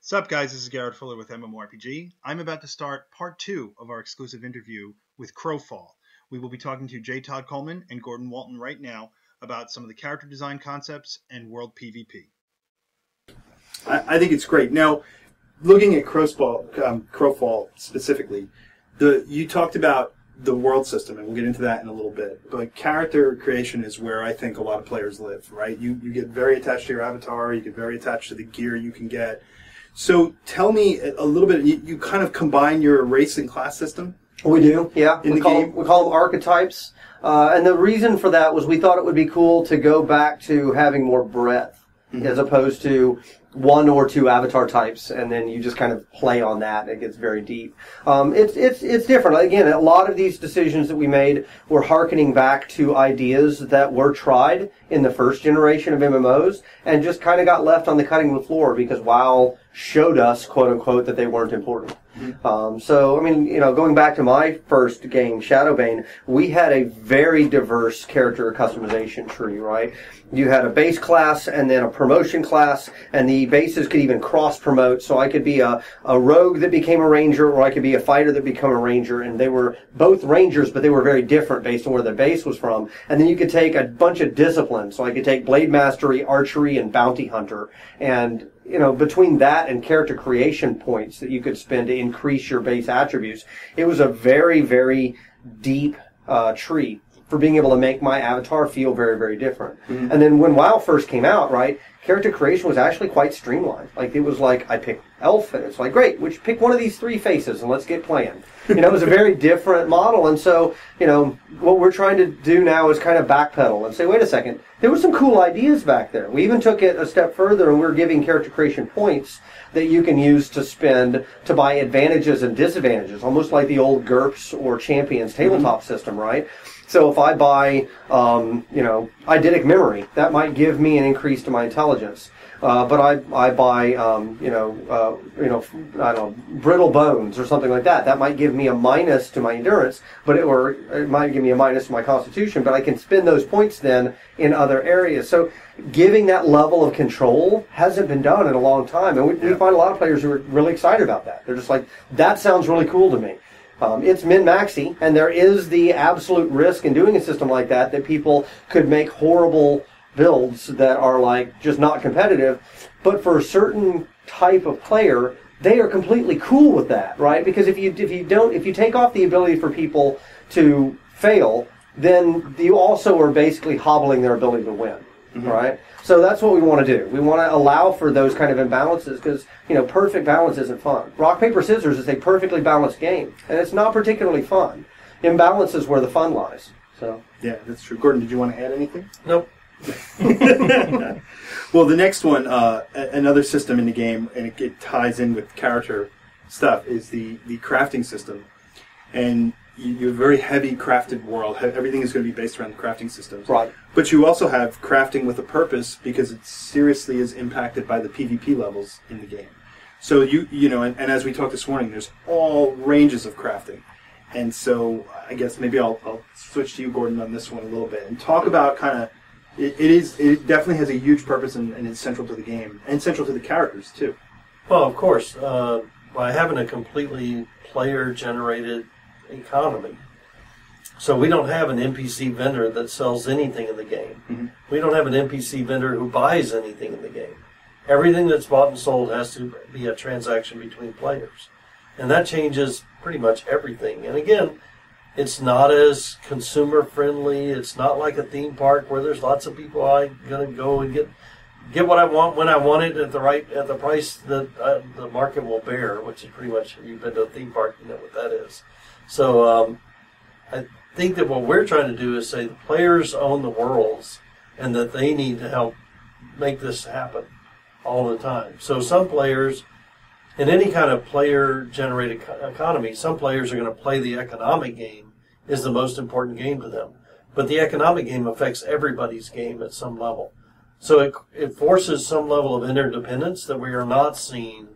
Sup guys, this is Garrett Fuller with MMORPG. I'm about to start part 2 of our exclusive interview with Crowfall. We will be talking to Todd Coleman and Gordon Walton right now about some of the character design concepts and world PvP. I think it's great. Now, looking at Crowfall specifically, you talked about the world system, and we'll get into that in a little bit. But character creation is where I think a lot of players live, right? You get very attached to your avatar, you get very attached to the gear you can get. So tell me a little bit, you kind of combine your race and class system? We do, yeah. We call them archetypes. And the reason for that was we thought it would be cool to go back to having more breadth as opposed to one or two avatar types, and then you just kind of play on that, and it gets very deep. It's different. Again, a lot of these decisions that we made were hearkening back to ideas that were tried in the first generation of MMOs, and just kind of got left on the cutting room floor because WoW showed us, quote unquote, that they weren't important. So, I mean, going back to my first game, Shadowbane, we had a very diverse character customization tree, right? You had a base class and then a promotion class, and the bases could even cross-promote, so I could be a rogue that became a ranger, or I could be a fighter that became a ranger, and they were both rangers, but they were very different based on where their base was from. And then you could take a bunch of disciplines, so I could take blade mastery, archery, and bounty hunter, and between that and character creation points that you could spend to increase your base attributes, it was a very, very deep tree for being able to make my avatar feel very, very different. And then when WoW first came out, right, character creation was actually quite streamlined. Like, it was like, I picked elf, and it's like, great, pick one of these three faces, and let's get playing. It was a very different model, and so, what we're trying to do now is kind of backpedal and say, wait a second, there were some cool ideas back there. We even took it a step further, and we're giving character creation points that you can use to spend to buy advantages and disadvantages, almost like the old GURPS or Champions tabletop system, right? So if I buy, eidetic memory, that might give me an increase to my intelligence. But I buy, brittle bones or something like that. That might give me a minus to my endurance, or it might give me a minus to my constitution. But I can spend those points then in other areas. So giving that level of control hasn't been done in a long time, and we find a lot of players who are really excited about that. They're just like, that sounds really cool to me. It's min-maxy, and there is the absolute risk in doing a system like that people could make horrible builds that are like just not competitive. But for a certain type of player, they are completely cool with that, right? Because if you take off the ability for people to fail, then you also are basically hobbling their ability to win, right? So that's what we want to do. We want to allow for those kind of imbalances because, perfect balance isn't fun. Rock, paper, scissors is a perfectly balanced game, and it's not particularly fun. Imbalance is where the fun lies. So yeah, that's true. Gordon, did you want to add anything? Nope. Well, the next one, another system in the game, and it ties in with character stuff, is the crafting system. And you have a very heavy crafted world. Everything is going to be based around the crafting systems. Right. But you also have crafting with a purpose because it seriously is impacted by the PvP levels in the game. So and as we talked this morning, there's all ranges of crafting. And so I guess maybe I'll switch to you, Gordon, on this one a little bit and talk about kind of it definitely has a huge purpose and it's central to the game and central to the characters too. Well, of course, by having a completely player-generated economy. So we don't have an NPC vendor that sells anything in the game. We don't have an NPC vendor who buys anything in the game. Everything that's bought and sold has to be a transaction between players. And that changes pretty much everything. And again, it's not as consumer-friendly. It's not like a theme park where there's lots of people going to go and get what I want when I want it at the price that the market will bear, which is pretty much, if you've been to a theme park, you know what that is. So I think that what we're trying to do is say the players own the worlds and that they need to help make this happen all the time. So some players, in any kind of player-generated economy, some players are going to play the economic game is the most important game to them. But the economic game affects everybody's game at some level. So it forces some level of interdependence that we are not seeing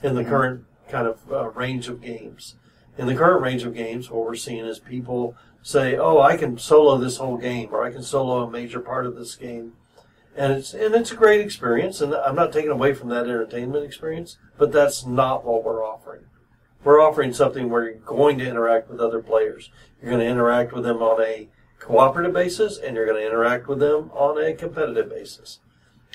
in the current kind of range of games. In the current range of games, what we're seeing is people say, oh, I can solo this whole game, or I can solo a major part of this game. And it's a great experience, and I'm not taking away from that entertainment experience, but that's not what we're offering. We're offering something where you're going to interact with other players. You're going to interact with them on a cooperative basis, and you're going to interact with them on a competitive basis.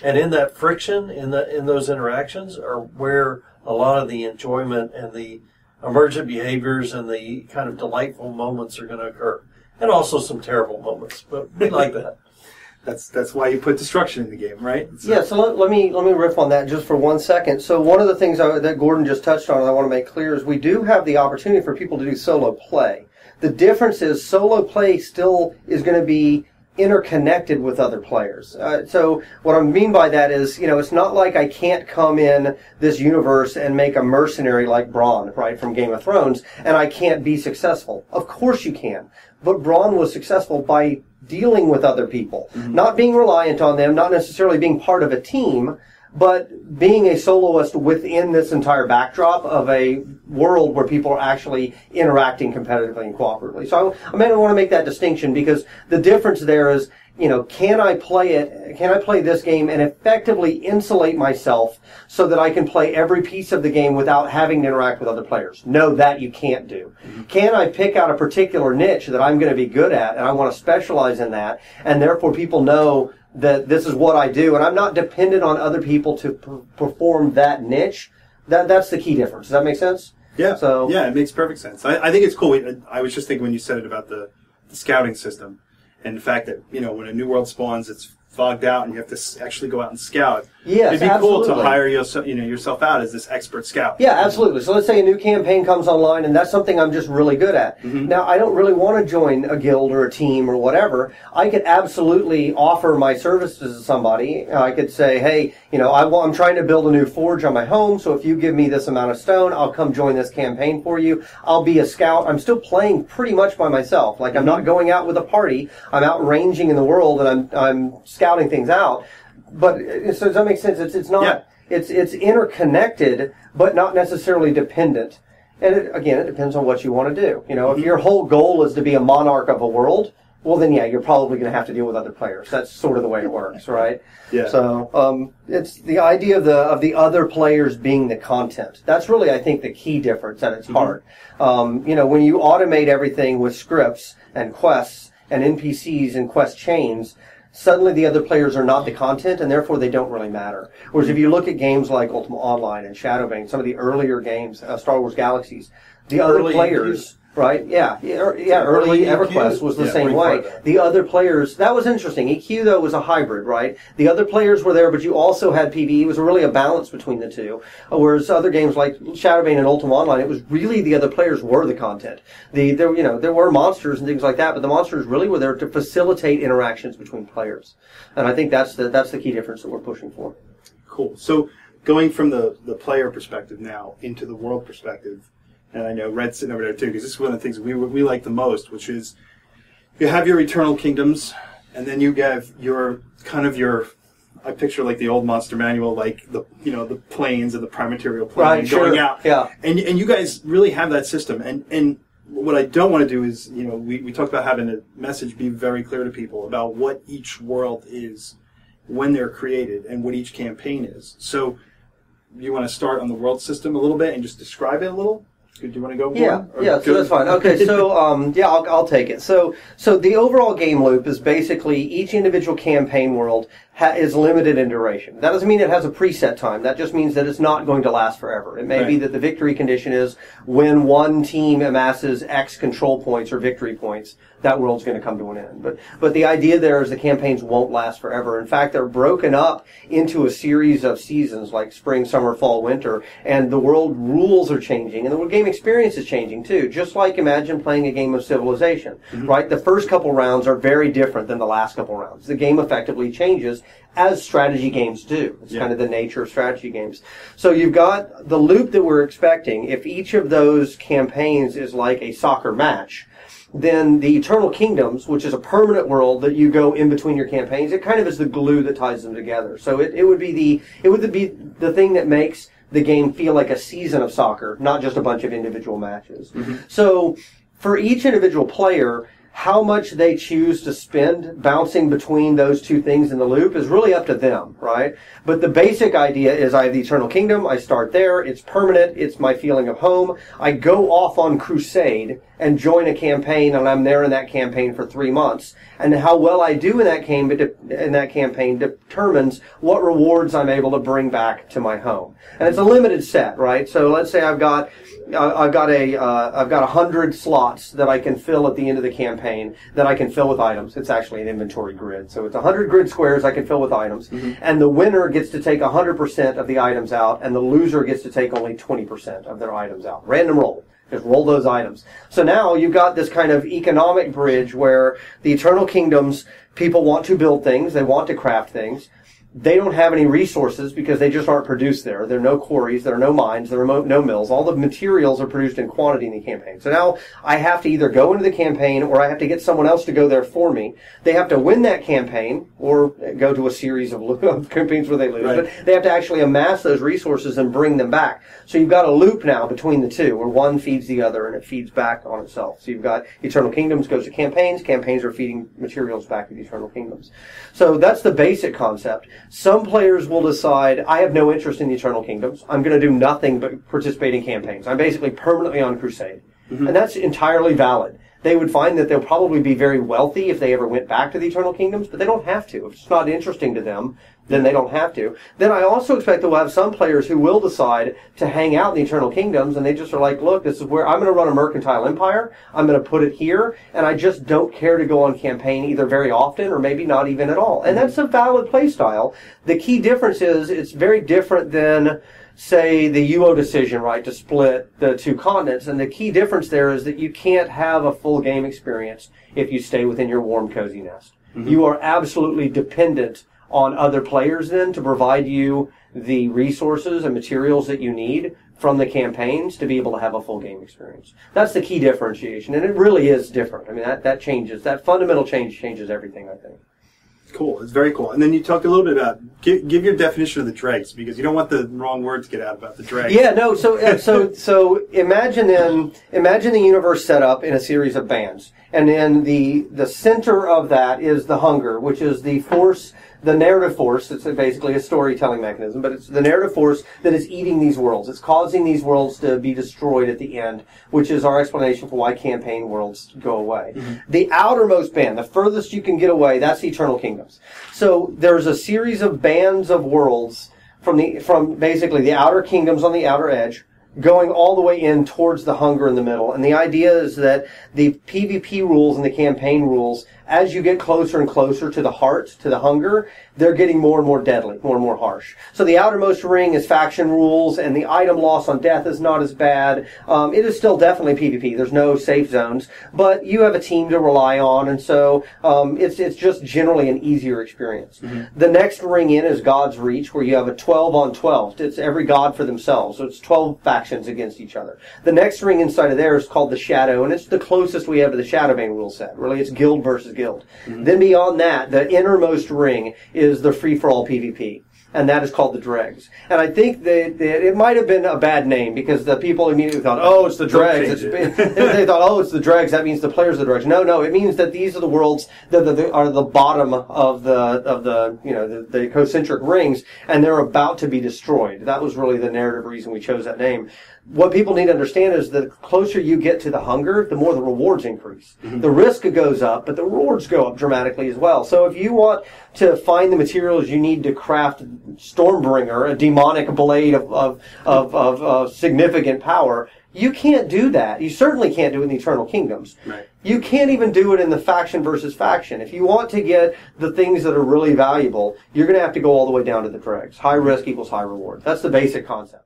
And in that friction, in those interactions, are where a lot of the enjoyment and the emergent behaviors and the kind of delightful moments are going to occur. And also some terrible moments, but we like that. That's why you put destruction in the game, right? So let me riff on that just for 1 second. So one of the things that Gordon just touched on, and I want to make clear, is we do have the opportunity for people to do solo play. The difference is solo play still is going to be interconnected with other players. So what I mean by that is, it's not like I can't come in this universe and make a mercenary like Bronn, right, from Game of Thrones, and I can't be successful. Of course you can. But Bronn was successful by dealing with other people, not being reliant on them, not necessarily being part of a team, but being a soloist within this entire backdrop of a world where people are actually interacting competitively and cooperatively. So I want to make that distinction, because the difference there is, can I play this game and effectively insulate myself so that I can play every piece of the game without having to interact with other players? No, that you can't do. Can I pick out a particular niche that I'm going to be good at, and I want to specialize in that, and therefore people know that this is what I do, and I'm not dependent on other people to perform that niche? That's the key difference. Does that make sense? Yeah. Yeah, it makes perfect sense. I think it's cool. I was just thinking when you said it about the scouting system, and the fact that, when a new world spawns, it's fogged out and you have to actually go out and scout. Yes, it'd be absolutely. cool to hire yourself out as this expert scout. Yeah, absolutely. So let's say a new campaign comes online, and that's something I'm just really good at. Now, I don't really want to join a guild or a team or whatever. I could absolutely offer my services to somebody. I could say, hey, I'm trying to build a new forge on my home, so if you give me this amount of stone, I'll come join this campaign for you. I'll be a scout. I'm still playing pretty much by myself. Like, I'm not going out with a party. I'm out ranging in the world, and I'm scouting things out. But so does that make sense? It's not. Yeah. It's interconnected, but not necessarily dependent. And it depends on what you want to do. If your whole goal is to be a monarch of a world, well, then you're probably going to have to deal with other players. That's sort of the way it works, right? Yeah. So it's the idea of the other players being the content. That's really, I think, the key difference at its heart. When you automate everything with scripts and quests and NPCs and quest chains, suddenly the other players are not the content, and therefore they don't really matter. Whereas if you look at games like Ultima Online and Shadowbane, some of the earlier games, Star Wars Galaxies, the other players... Right? Yeah. Early EverQuest was the same way. The other players, that was interesting. EQ, though, was a hybrid, right? The other players were there, but you also had PvE. It was really a balance between the two. Whereas other games like Shadowbane and Ultima Online, it was really the other players were the content. There were monsters and things like that, but the monsters really were there to facilitate interactions between players. And I think that's the key difference that we're pushing for. Cool. So going from the player perspective now into the world perspective, and I know Red's sitting over there too, because this is one of the things we like the most, which is you have your eternal kingdoms, and then you have your I picture like the old Monster Manual, like the planes and the Primaterial plane going out. Yeah. And you guys really have that system. And what I don't want to do is, we talked about having a message be very clear to people about what each world is when they're created and what each campaign is. So you want to start on the world system a little bit and just describe it a little? Do you want to go? Yeah, so that's fine. Okay, so I'll take it. So the overall game loop is basically each individual campaign world is limited in duration. That doesn't mean it has a preset time. That just means that it's not going to last forever. It may be that the victory condition is when one team amasses X control points or victory points, that world's going to come to an end. But the idea there is the campaigns won't last forever. In fact, they're broken up into a series of seasons like spring, summer, fall, winter, and the world rules are changing, and the game experience is changing too. Just like imagine playing a game of Civilization, right? The first couple rounds are very different than the last couple rounds. The game effectively changes as strategy games do. It's kind of the nature of strategy games. So you've got the loop that we're expecting. If each of those campaigns is like a soccer match, then the Eternal Kingdoms, which is a permanent world that you go in between your campaigns, it kind of is the glue that ties them together. So it would be the thing that makes the game feel like a season of soccer, not just a bunch of individual matches. So for each individual player, How much they choose to spend bouncing between those two things in the loop is really up to them, right? But the basic idea is I have the Eternal Kingdom, I start there, it's permanent, it's my feeling of home. I go off on crusade and join a campaign, and I'm there in that campaign for 3 months. And how well I do in that campaign determines what rewards I'm able to bring back to my home. And it's a limited set, right? So let's say I've got 100 slots that I can fill at the end of the campaign that I can fill with items. It's actually an inventory grid. So it's 100 grid squares I can fill with items. And the winner gets to take 100% of the items out, and the loser gets to take only 20% of their items out. Random roll. Just roll those items. So now you've got this kind of economic bridge where the Eternal Kingdoms, people want to build things, they want to craft things. They don't have any resources because they just aren't produced there. There are no quarries, there are no mines, there are no mills. All the materials are produced in quantity in the campaign. So now I have to either go into the campaign or I have to get someone else to go there for me. They have to win that campaign or go to a series of campaigns where they lose. Right. But they have to actually amass those resources and bring them back. So you've got a loop now between the two where one feeds the other and it feeds back on itself. So you've got Eternal Kingdoms goes to campaigns. Campaigns are feeding materials back to the Eternal Kingdoms. So that's the basic concept. Some players will decide, I have no interest in the Eternal Kingdoms. I'm going to do nothing but participate in campaigns. I'm basically permanently on crusade. And that's entirely valid. They would find that they'll probably be very wealthy if they ever went back to the Eternal Kingdoms, but they don't have to. If it's not interesting to them, then they don't have to. Then I also expect that we'll have some players who will decide to hang out in the Eternal Kingdoms, and they just are like, look, this is where I'm going to run a mercantile empire. I'm going to put it here, and I just don't care to go on campaign either very often or maybe not even at all. And that's a valid play style. The key difference is it's very different than, say, the UO decision, right, to split the two continents. And the key difference there is that you can't have a full game experience if you stay within your warm, cozy nest. You are absolutely dependent on other players then to provide you the resources and materials that you need from the campaigns to be able to have a full game experience. That's the key differentiation, and it really is different. I mean, that changes, that fundamental change changes everything, I think. Cool. It's very cool. And then you talked a little bit about give your definition of the dregs, because you don't want the wrong words to get out about the dregs. Yeah, no. So imagine the universe set up in a series of bands, and then the center of that is the hunger, which is the force, the narrative force. It's basically a storytelling mechanism, but it's the narrative force that is eating these worlds. It's causing these worlds to be destroyed at the end, which is our explanation for why campaign worlds go away. The outermost band, the furthest you can get away, that's the Eternal Kingdoms. So there's a series of bands of worlds from basically the outer kingdoms on the outer edge, going all the way in towards the hunger in the middle. And the idea is that the PvP rules and the campaign rules, as you get closer and closer to the heart, to the hunger, they're getting more and more deadly, more and more harsh. So the outermost ring is faction rules, and the item loss on death is not as bad. It is still definitely PvP. There's no safe zones, but you have a team to rely on, and so it's just generally an easier experience. The next ring in is God's Reach, where you have a 12 on 12. It's every god for themselves, so it's 12 factions against each other. The next ring inside of there is called the Shadow, and it's the closest we have to the Shadowbane rule set. Really, it's guild versus guild. Then beyond that, the innermost ring is the free-for-all PvP, and that is called the Dregs. And I think that it might have been a bad name because the people immediately thought, oh, it's the Dregs. They thought, oh, it's the Dregs. That means the players are the Dregs. No, it means that these are the worlds that are the bottom of the concentric rings, and they're about to be destroyed. That was really the narrative reason we chose that name. What people need to understand is that the closer you get to the hunger, the more the rewards increase. The risk goes up, but the rewards go up dramatically as well. So if you want to find the materials you need to craft Stormbringer, a demonic blade of significant power, you can't do that. You certainly can't do it in the Eternal Kingdoms. Right. You can't even do it in the faction versus faction. If you want to get the things that are really valuable, you're going to have to go all the way down to the dregs. High risk equals high reward. That's the basic concept.